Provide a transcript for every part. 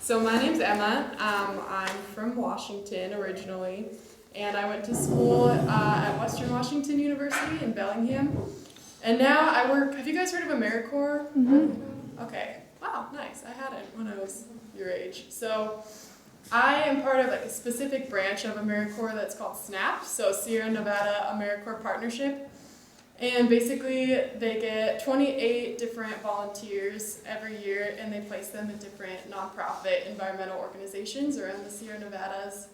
So my name's Emma. I'm from Washington originally, and I went to school at Western Washington University in Bellingham. And now I work, have you guys heard of AmeriCorps? Mm-hmm. Okay, wow, nice. I hadn't when I was your age. So I am part of like a specific branch of AmeriCorps that's called SNAP, so Sierra Nevada AmeriCorps Partnership. And basically they get 28 different volunteers every year, and they place them in different nonprofit environmental organizations around the Sierra Nevadas.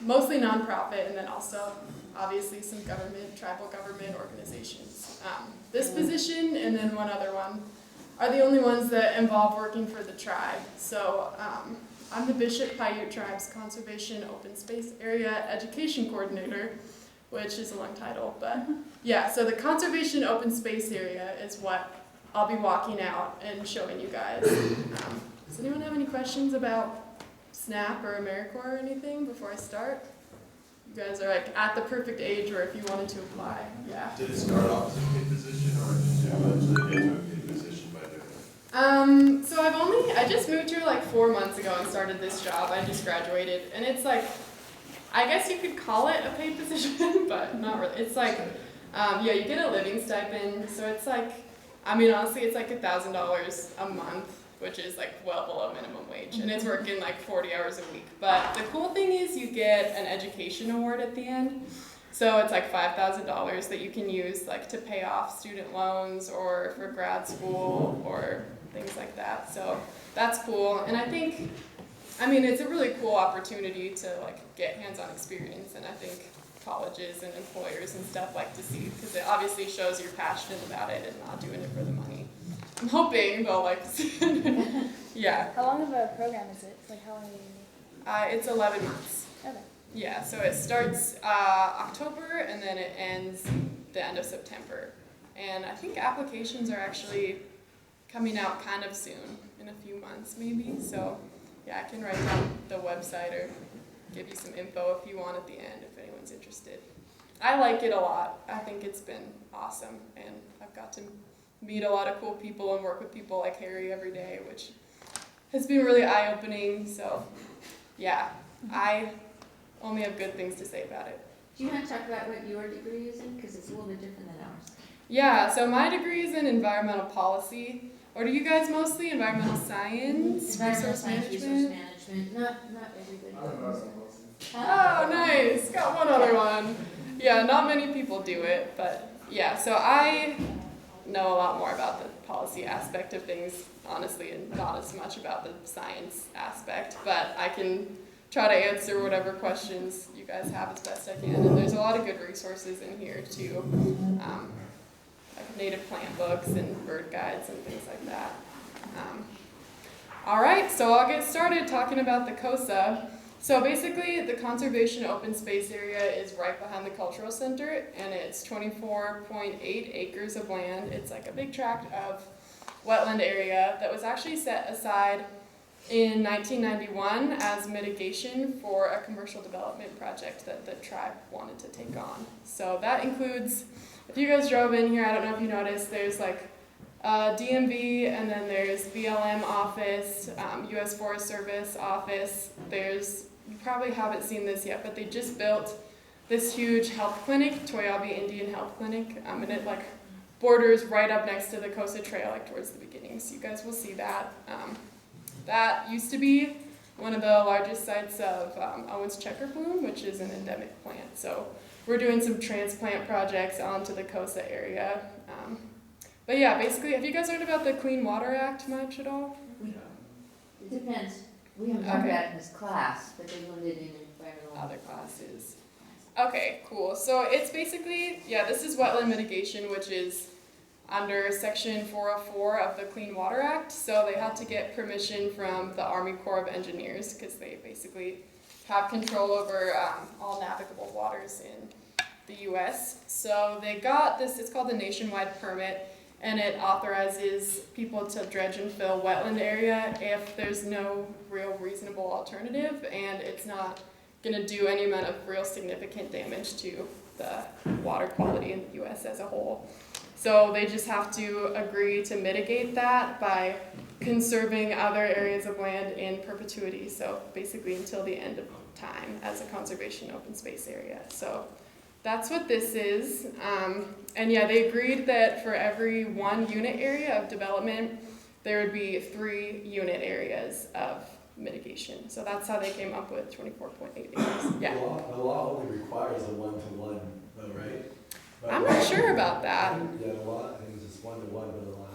Mostly nonprofit, and then also obviously some government, tribal government organizations. This position and then one other one are the only ones that involve working for the tribe. So I'm the Bishop Paiute Tribe's Conservation Open Space Area Education Coordinator, which is a long title, but yeah, so the Conservation Open Space Area is what I'll be walking out and showing you guys. Does anyone have any questions about SNAP or AmeriCorps or anything before I start? You guys are like at the perfect age, or if you wanted to apply, yeah. Did it start off as a paid position, or did you eventually get to a paid position by doing it? So I just moved here like 4 months ago and started this job. I just graduated, and it's like, I guess you could call it a paid position, but not really. It's like, yeah, you get a living stipend, so it's like, I mean, honestly, it's like $1,000 a month, which is like well below minimum wage, and it's working like 40 hours a week. But the cool thing is you get an education award at the end, so it's like $5,000 that you can use like to pay off student loans or for grad school or things like that. So that's cool, and I mean, it's a really cool opportunity to like get hands-on experience, and I think colleges and employers and stuff like to see, because it obviously shows you're passionate about it and not doing it for the money. I'm hoping they'll like to see it. Yeah. How long of a program is it? Like how long are you It's 11 months. Okay. Yeah, so it starts October and then it ends the end of September. And I think applications are actually coming out kind of soon, in a few months maybe, so yeah, I can write down the website or give you some info if you want at the end, if anyone's interested. I like it a lot. I think it's been awesome, and I've got to meet a lot of cool people and work with people like Harry every day, which has been really eye-opening. So yeah, I only have good things to say about it. Do you want to talk about what your degree is in? Because it's a little bit different than ours. Yeah, so my degree is in environmental policy. Or do you guys mostly environmental science, resource management? Not everybody. Oh, nice. Got one other one. Yeah, not many people do it, but yeah, so I know a lot more about the policy aspect of things, honestly, and not as much about the science aspect, but I can try to answer whatever questions you guys have as best I can. And there's a lot of good resources in here too. Like native plant books and bird guides and things like that. All right, so I'll get started talking about the COSA. So basically, the Conservation Open Space Area is right behind the Cultural Center, and it's 24.8 acres of land. It's like a big tract of wetland area that was actually set aside in 1991 as mitigation for a commercial development project that the tribe wanted to take on. So that includes, if you guys drove in here, I don't know if you noticed, there's like DMV, and then there's BLM office, U.S. Forest Service office. You probably haven't seen this yet, but they just built this huge health clinic, Toyabe Indian Health Clinic, and it like borders right up next to the COSA Trail, like towards the beginning. So you guys will see that. That used to be one of the largest sites of Owens checker plume, which is an endemic plant. So we're doing some transplant projects onto the COSA area. But yeah, basically, have you guys heard about the Clean Water Act much at all? It depends. We haven't talked about it in this class, but they learned it in environmental. Other classes. Okay, cool. So it's basically, yeah, this is wetland mitigation, which is under Section 404 of the Clean Water Act. So they had to get permission from the Army Corps of Engineers because they basically have control over all navigable waters in the U.S. So they got this, it's called the nationwide permit, and it authorizes people to dredge and fill wetland area if there's no real reasonable alternative and it's not going to do any amount of real significant damage to the water quality in the U.S. as a whole. So they just have to agree to mitigate that by conserving other areas of land in perpetuity. So basically until the end of time as a conservation open space area. So that's what this is. And yeah, they agreed that for every 1 unit area of development, there would be 3 unit areas of mitigation. So that's how they came up with 24.8 acres. Yeah. The law only requires a 1-to-1 though, right? But I'm not sure about that. Yeah, the law, I think it's just 1-to-1, but a lot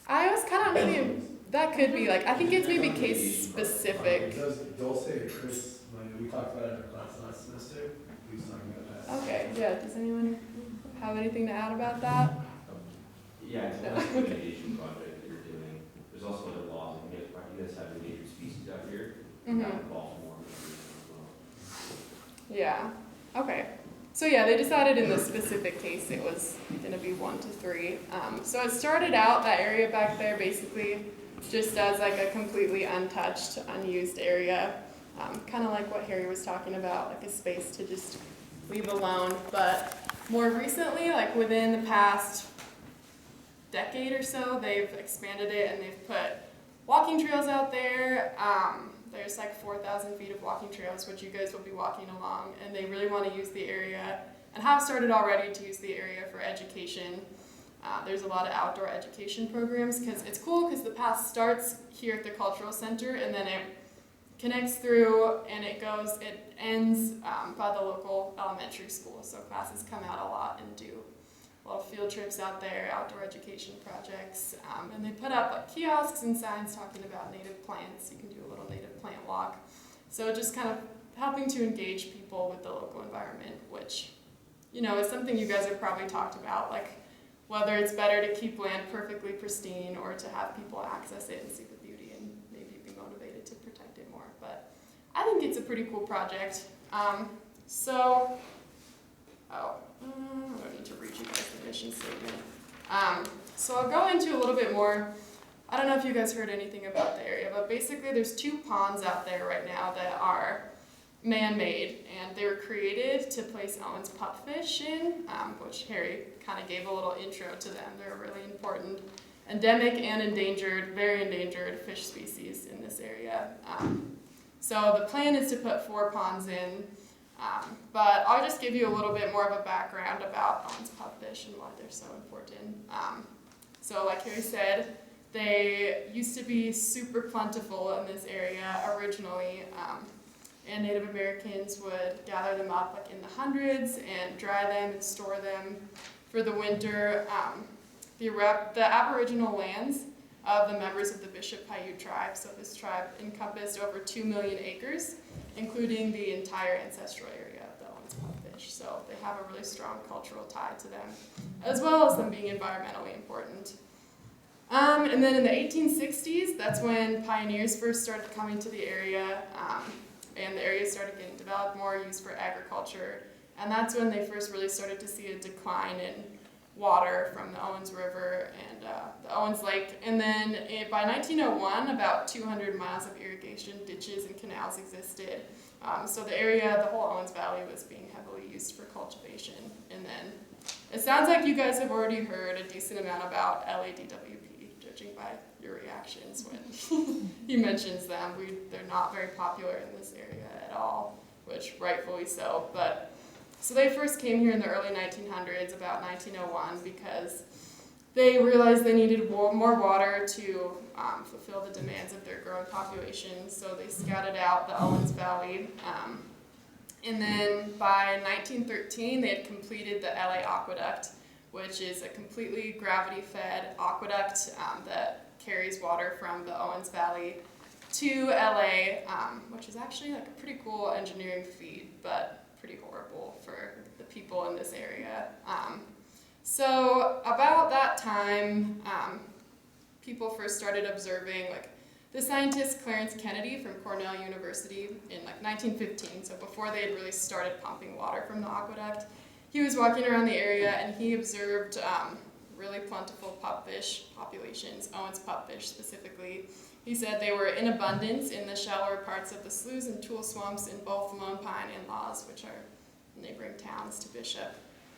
I was kind of maybe, that could be like, I think it's maybe case specific. Dulce and Chris, we talked about it in our class last semester. We was talking about that. Okay, yeah, does anyone have anything to add about that? Yeah, it's a mitigation project that you're doing. There's also other laws, and you guys have endangered species out here. Mm-hmm. That involves more mitigation as well. Yeah, okay. So yeah, they decided in this specific case it was gonna be 1 to 3. So it started out, that area back there, basically just as like a completely untouched, unused area. Kind of like what Harry was talking about, like a space to just leave alone. But more recently, like within the past decade or so, they've expanded it and they've put walking trails out there. There's like 4,000 feet of walking trails, which you guys will be walking along, and they really want to use the area and have started already to use the area for education. There's a lot of outdoor education programs because it's cool because the path starts here at the cultural center and then it connects through and it ends by the local elementary school. So classes come out a lot and do a lot of field trips out there, outdoor education projects, and they put up like kiosks and signs talking about native plants. You can do a little native plant walk. So just kind of helping to engage people with the local environment, which, you know, is something you guys have probably talked about, like whether it's better to keep land perfectly pristine or to have people access it and see the beauty and maybe be motivated to protect it more. But I think it's a pretty cool project. I don't need to read you guys the mission statement. So I'll go into a little bit more. I don't know if you guys heard anything about the area, but basically there's 2 ponds out there right now that are man-made, and they were created to place Owen's pupfish in, which Harry kind of gave a little intro to them. They're a really important endemic and endangered, very endangered fish species in this area. So the plan is to put 4 ponds in. But I'll just give you a little bit more of a background about Owen's pupfish and why they're so important. So like Harry said, they used to be super plentiful in this area originally, and Native Americans would gather them up like in the hundreds and dry them and store them for the winter. The Aboriginal lands of the members of the Bishop Paiute tribe, so this tribe encompassed over 2 million acres, including the entire ancestral area of the Owens pupfish. So they have a really strong cultural tie to them, as well as them being environmentally important. And then in the 1860s, that's when pioneers first started coming to the area, and the area started getting developed more, used for agriculture, and that's when they first really started to see a decline in water from the Owens River and the Owens Lake. And then by 1901, about 200 miles of irrigation ditches and canals existed. So the area, the whole Owens Valley, was being heavily used for cultivation. And then it sounds like you guys have already heard a decent amount about LADWP, judging by your reactions when he mentions them. They're not very popular in this area at all, which rightfully so. So they first came here in the early 1900s, about 1901, because they realized they needed more water to fulfill the demands of their growing population. So they scouted out the Owens Valley. And then by 1913, they had completed the LA Aqueduct, which is a completely gravity-fed aqueduct that carries water from the Owens Valley to LA, which is actually like a pretty cool engineering feat, but pretty horrible for the people in this area. So about that time, people first started observing, like the scientist Clarence Kennedy from Cornell University in like 1915, so before they had really started pumping water from the aqueduct. He was walking around the area and he observed really plentiful pupfish populations, Owens pupfish specifically. He said they were in abundance in the shallower parts of the sloughs and tool swamps in both Lone Pine and Laws, which are neighboring towns to Bishop,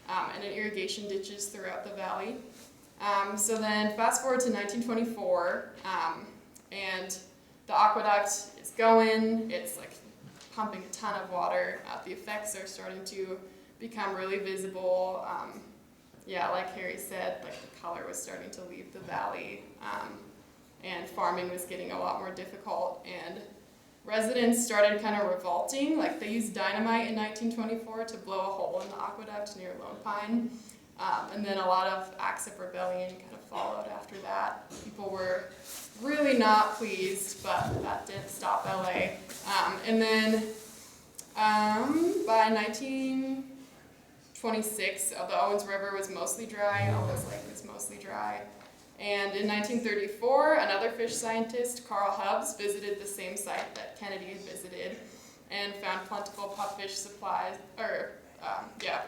and in irrigation ditches throughout the valley. So then fast forward to 1924, and the aqueduct is going, it's like pumping a ton of water. The effects are starting to become really visible. Yeah, like Harry said, like the color was starting to leave the valley, and farming was getting a lot more difficult, and residents started kind of revolting. Like they used dynamite in 1924 to blow a hole in the aqueduct near Lone Pine. And then a lot of acts of rebellion kind of followed after that. People were really not pleased, but that didn't stop LA. And then by 1926, the Owens River was mostly dry, Owens Lake was mostly dry. And in 1934, another fish scientist, Carl Hubbs, visited the same site that Kennedy had visited and found plentiful pupfish supplies,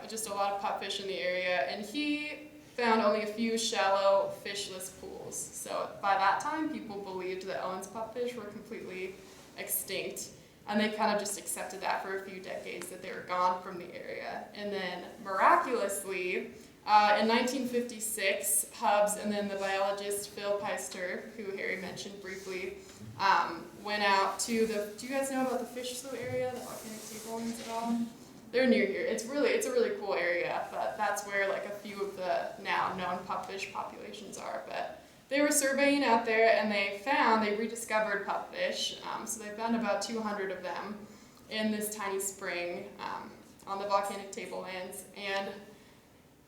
just a lot of pupfish in the area, and he found only a few shallow, fishless pools. So by that time, people believed that Owens pupfish were completely extinct, and they kind of just accepted that for a few decades, that they were gone from the area. And then miraculously, in 1956, Hubbs and then the biologist Phil Paiute, who Harry mentioned briefly, went out to the, do you guys know about the fish slough area, the volcanic tablelands at all? They're near here. It's a really cool area, but that's where like a few of the now known pupfish populations are. But they were surveying out there, and they rediscovered pupfish. So they found about 200 of them in this tiny spring on the volcanic tablelands, and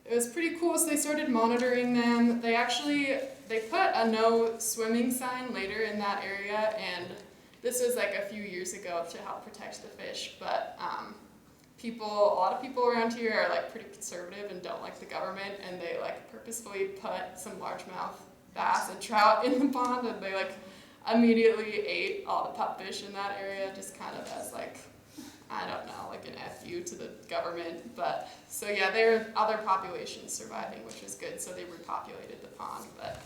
it was pretty cool. So they started monitoring them. They put a no swimming sign later in that area, and this was like a few years ago to help protect the fish, but a lot of people around here are like pretty conservative and don't like the government, and they like purposefully put some largemouth bass and trout in the pond, and they like immediately ate all the pupfish in that area, just kind of as like, I don't know, like an FU to the government. But so yeah, there are other populations surviving, which is good, so they repopulated the pond, but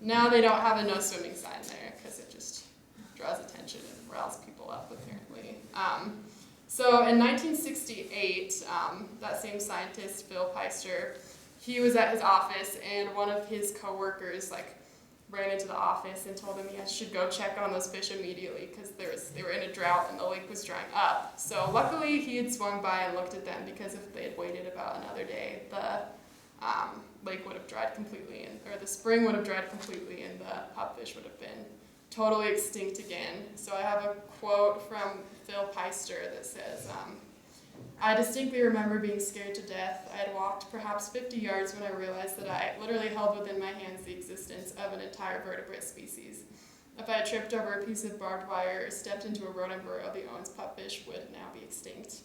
now they don't have a no swimming sign there because it just draws attention and riles people up apparently. So in 1968, that same scientist, Phil Paiute, he was at his office, and one of his coworkers like ran into the office and told him he should go check on those fish immediately because they were in a drought and the lake was drying up. So luckily he had swung by and looked at them, because if they had waited about another day, the lake would have dried completely, or the spring would have dried completely, and the pupfish would have been totally extinct again. So I have a quote from Phil Paiute that says, I distinctly remember being scared to death. I had walked perhaps 50 yards when I realized that I literally held within my hands the existence of an entire vertebrate species. If I had tripped over a piece of barbed wire or stepped into a rodent burrow, the Owens pupfish would now be extinct.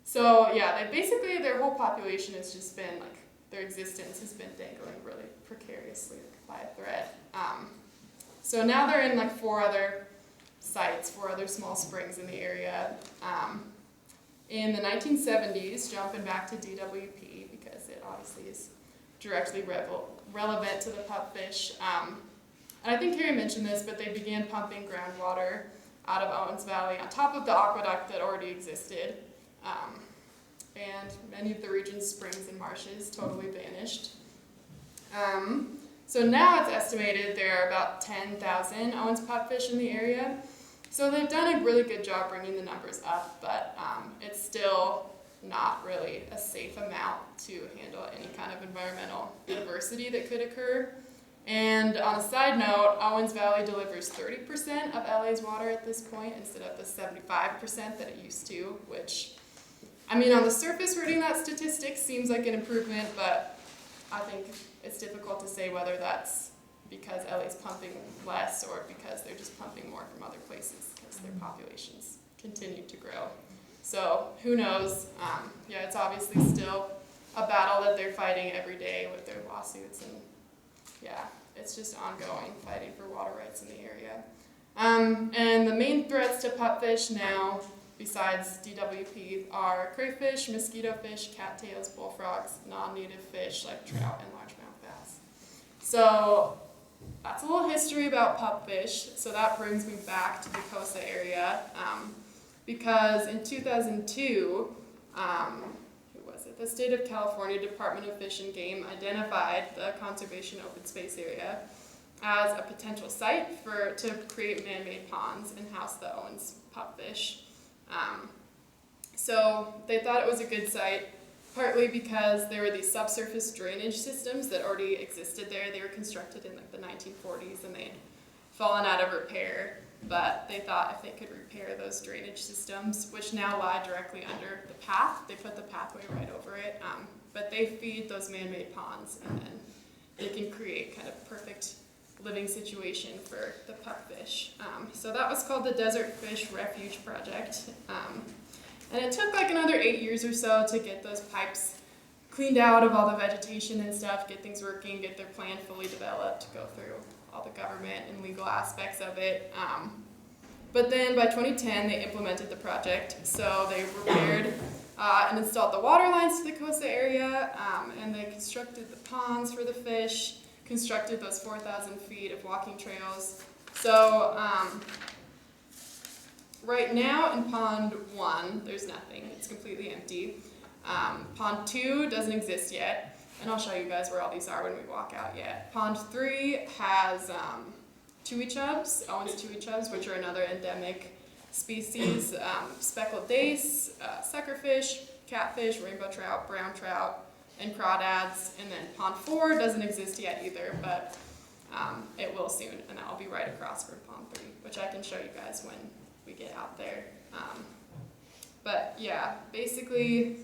So yeah, their whole population has just been like, their existence has been dangling really precariously by a thread. So now they're in like 4 other small springs in the area. In the 1970s, jumping back to DWP, because it obviously is directly relevant to the pupfish, and I think Harry mentioned this, but they began pumping groundwater out of Owens Valley on top of the aqueduct that already existed, and many of the region's springs and marshes totally vanished. So now it's estimated there are about 10,000 Owens pupfish in the area. So they've done a really good job bringing the numbers up, but it's still not really a safe amount to handle any kind of environmental adversity that could occur. And on a side note, Owens Valley delivers 30% of LA's water at this point instead of the 75% that it used to, which, I mean, on the surface reading that statistic seems like an improvement, but I think it's difficult to say whether that's because LA's pumping less or because they're just pumping more from other places because their populations continue to grow. So who knows? Yeah, it's obviously still a battle that they're fighting every day with their lawsuits, and yeah, it's just ongoing fighting for water rights in the area. And the main threats to pupfish now, besides DWP, are crayfish, mosquito fish, cattails, bullfrogs, non-native fish like trout and largemouth bass. So that's a little history about pupfish. So that brings me back to the Costa area, because in 2002, who was it? the state of California Department of Fish and Game identified the conservation open space area as a potential site to create man-made ponds and house the Owens pupfish. So they thought it was a good site, partly because there were these subsurface drainage systems that already existed there. They were constructed in like the 1940s and they'd fallen out of repair, but they thought if they could repair those drainage systems, which now lie directly under the path, they put the pathway right over it, but they feed those man-made ponds and then they can create kind of perfect living situation for the pupfish. So that was called the Desert Fish Refuge Project. And it took like another 8 years or so to get those pipes cleaned out of all the vegetation and stuff, get things working, get their plan fully developed, go through all the government and legal aspects of it. But then by 2010, they implemented the project. So they repaired and installed the water lines to the Costa area, and they constructed the ponds for the fish, constructed those 4,000 feet of walking trails. So right now in Pond 1, there's nothing. It's completely empty. Pond 2 doesn't exist yet, and I'll show you guys where all these are when we walk out yet. Pond 3 has tui chubs, Owens tui chubs, which are another endemic species, speckled dace, suckerfish, catfish, rainbow trout, brown trout, and crawdads. And then Pond 4 doesn't exist yet either, but it will soon, and that will be right across from Pond 3, which I can show you guys when we get out there. But yeah, basically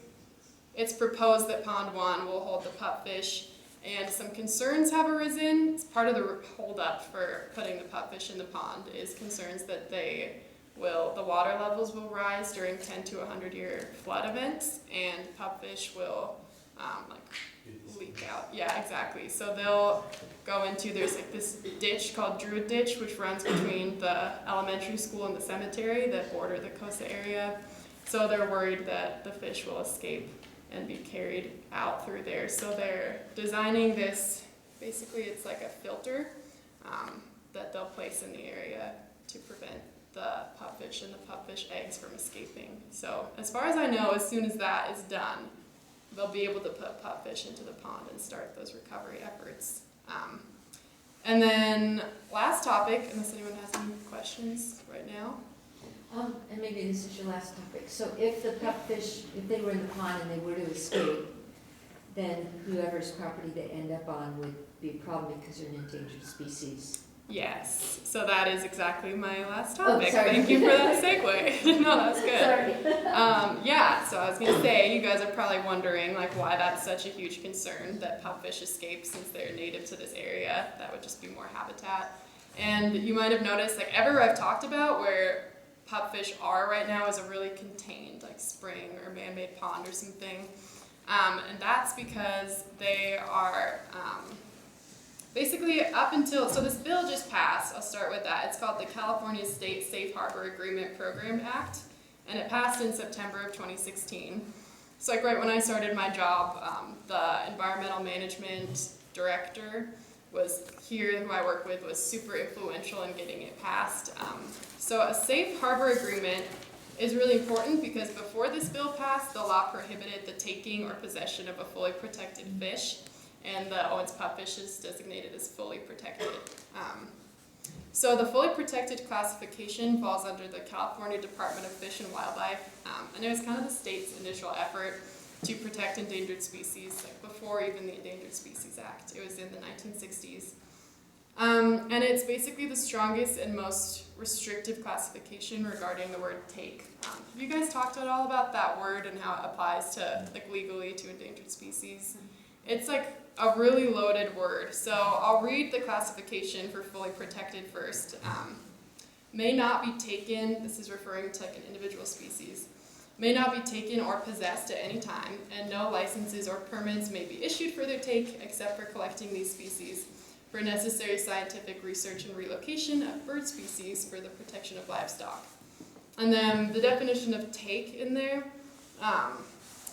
it's proposed that Pond 1 will hold the pupfish, and some concerns have arisen. It's part of the holdup for putting the pupfish in the pond is concerns that the water levels will rise during 10 to 100 year flood events, and pupfish will leak out. Yeah, exactly. So they'll go into, there's like this ditch called Druid Ditch, which runs between the elementary school and the cemetery that border the Costa area. So they're worried that the fish will escape and be carried out through there. So they're designing this, basically it's like a filter that they'll place in the area to prevent the pupfish and the pupfish eggs from escaping. So as far as I know, as soon as that is done, they'll be able to put pupfish into the pond and start those recovery efforts. And then last topic, unless anyone has any questions right now. And maybe this is your last topic. So if the pupfish, if they were in the pond and they were to escape, then whoever's property they end up on would be a problem because they're an endangered species. Yes, so that is exactly my last topic. Sorry. Thank you for that segue. No, that was good. Sorry. Yeah, so I was gonna say, you guys are probably wondering like why that's such a huge concern that pupfish escape since they're native to this area. That would just be more habitat. And you might have noticed, like everywhere I've talked about where pupfish are right now is a really contained, like spring or man-made pond or something. And that's because they are basically up until, so this bill just passed, I'll start with that. It's called the California State Safe Harbor Agreement Program Act, and it passed in September of 2016. So like right when I started my job, the environmental management director was here, who I work with, was super influential in getting it passed. So a safe harbor agreement is really important because before this bill passed, the law prohibited the taking or possession of a fully protected fish, and the Owens pupfish is designated as fully protected. So the fully protected classification falls under the California Department of Fish and Wildlife, and it was kind of the state's initial effort to protect endangered species, like before even the Endangered Species Act. It was in the 1960s. And it's basically the strongest and most restrictive classification regarding the word take. Have you guys talked at all about that word and how it applies to, like, legally to endangered species? It's like a really loaded word. So I'll read the classification for fully protected first. May not be taken, this is referring to like an individual species, may not be taken or possessed at any time, and no licenses or permits may be issued for their take except for collecting these species for necessary scientific research and relocation of bird species for the protection of livestock. And then the definition of take in there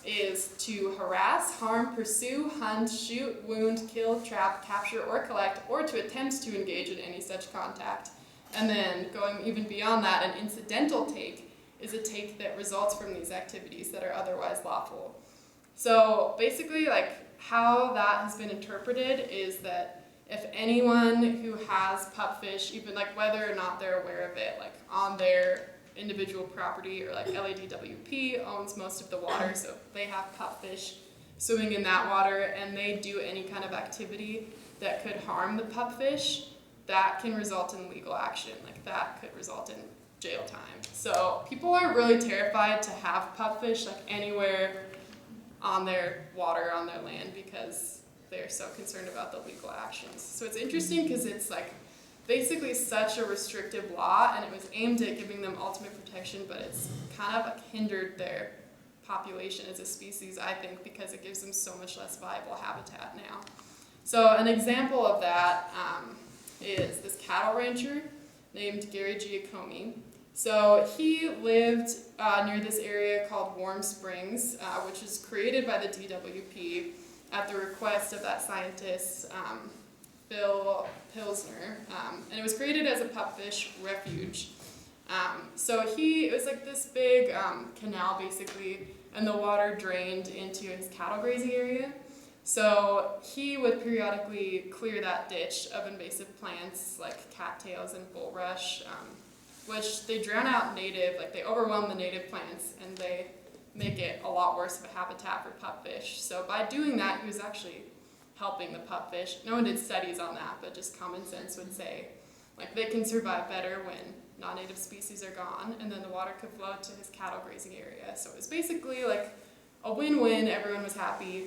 is to harass, harm, pursue, hunt, shoot, wound, kill, trap, capture, or collect, or to attempt to engage in any such contact. And then going even beyond that, an incidental take is a take that results from these activities that are otherwise lawful. So basically, like, how that has been interpreted is that if anyone who has pupfish, even like whether or not they're aware of it, like on their individual property, or like LADWP owns most of the water, so if they have pupfish swimming in that water and they do any kind of activity that could harm the pupfish, that can result in legal action. Like that could result in jail time. So people are really terrified to have pupfish like anywhere on their water, on their land, because they're so concerned about the legal actions. So it's interesting because it's like basically such a restrictive law, and it was aimed at giving them ultimate protection, but it's kind of like hindered their population as a species, I think, because it gives them so much less viable habitat now. So an example of that is this cattle rancher named Gary Giacomi. So he lived near this area called Warm Springs, which was created by the DWP at the request of that scientist, Bill Pilsner, and it was created as a pupfish refuge. So it was like this big canal basically, and the water drained into his cattle grazing area. So he would periodically clear that ditch of invasive plants like cattails and bulrush, which they drown out native, like they overwhelm the native plants, and they make it a lot worse of a habitat for pupfish. So by doing that, he was actually helping the pupfish. No one did studies on that, but just common sense would say, like, they can survive better when non-native species are gone, and then the water could flow to his cattle grazing area. So it was basically like a win-win, everyone was happy.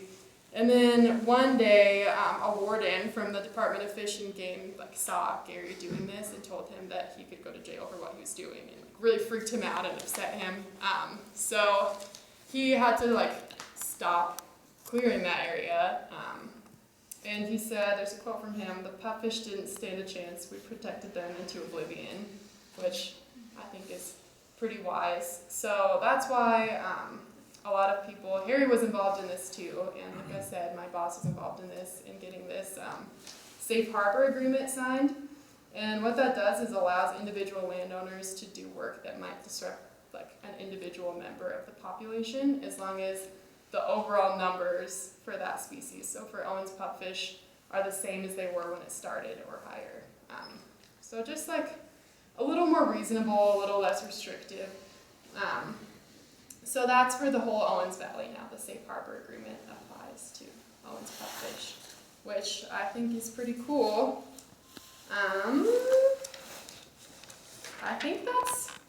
And then one day, a warden from the Department of Fish and Game saw Gary doing this and told him that he could go to jail for what he was doing, and really freaked him out and upset him. So he had to stop clearing that area. And he said, there's a quote from him, "The pupfish didn't stand a chance. We protected them into oblivion," which I think is pretty wise. So that's why a lot of people, Harry was involved in this too, and like I said, my boss was involved in this, in getting this safe harbor agreement signed. And what that does is allows individual landowners to do work that might disrupt an individual member of the population, as long as the overall numbers for that species, so for Owen's pupfish, are the same as they were when it started or higher. So just a little more reasonable, a little less restrictive. So that's for the whole Owens Valley now. The Safe Harbor Agreement applies to Owens pupfish, which I think is pretty cool. I think that's